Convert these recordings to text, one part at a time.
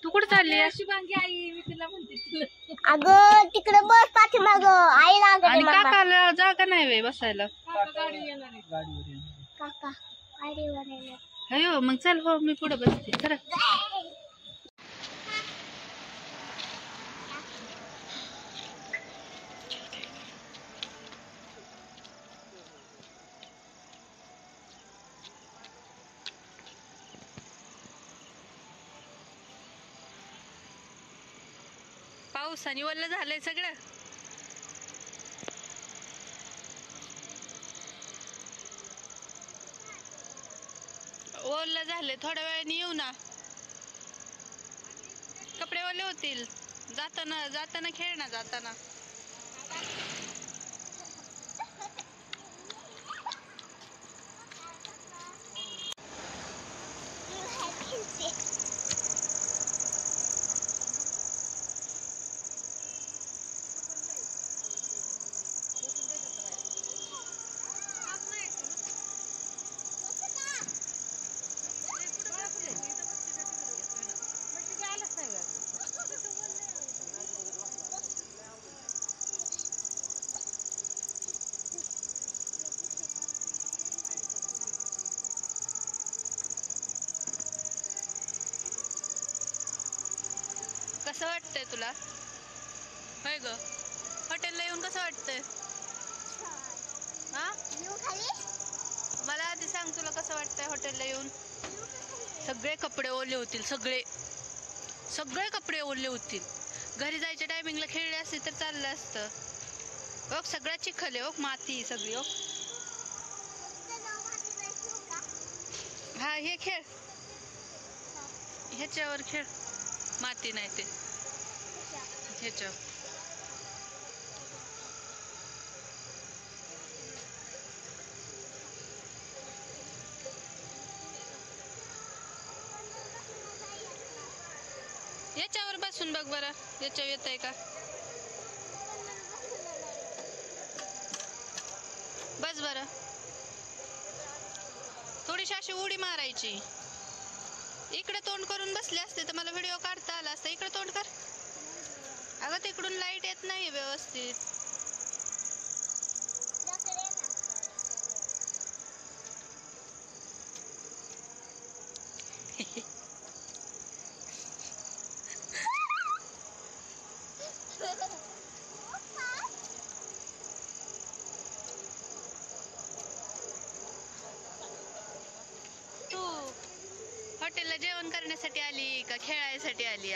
तू कुठे चालली? शुभांगी आई मी तुला म्हणते तुला. अगं तिकडे बस पाठीमाग आई आणि लागली काकाला जागा नाही वे बसायला. गाडी येणार आहे. काका गाडीवर येणार. अयो मग चल हो मी पुढे बसते खरं. पावसाने वल्ल झालंय सगळं. ओलं झालंय, थोड्या वेळाने येऊ ना. कपडे ओले होतील. जाताना जाताना खेळ ना जाताना. कसं वाटतंय तुला? होय ग, हॉटेलला येऊन कसं वाटतंय? हा मला आधी सांग, तुला कसं वाटतंय हॉटेलला येऊन? सगळे कपडे ओले होतील, सगळे सगळे कपडे ओले होतील. घरी जायच्या टायमिंगला खेळले असते तर चाललं असतं. बघ सगळं चिखल आहे, हो माती सगळी. हो हा हे खेळ, ह्याच्यावर खेळ. माती नाही ते ह्याच्यावर. याच्यावर बसून बघ बरं, याच्यावर येत आहे का? बस बरं. थोडीशी अशी उडी मारायची. इकडे तोंड करून बसले असते तर मला व्हिडिओ काढता आला असता. इकडे तोंड कर. अगं तिकडून लाईट येत नाही व्यवस्थित. तू हॉटेलला जेवण करण्यासाठी आली का खेळायसाठी आली?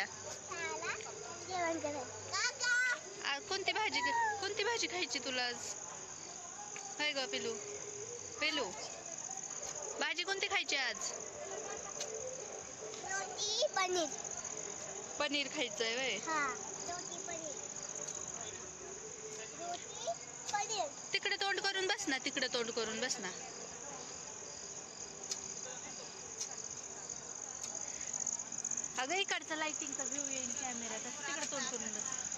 कोणती भाजी खायची तुला आज? होय ग पिलू, पिलू भाजी कोणती खायची आज? पनीर. पनीर खायचंय वय? तिकडे तोंड करून बस ना, तिकडे तोंड करून बस ना. अगं इकडचा लाइटिंगचा व्ह्यू येईल कॅमेऱ्यात, तिकडे तोंड करून बस.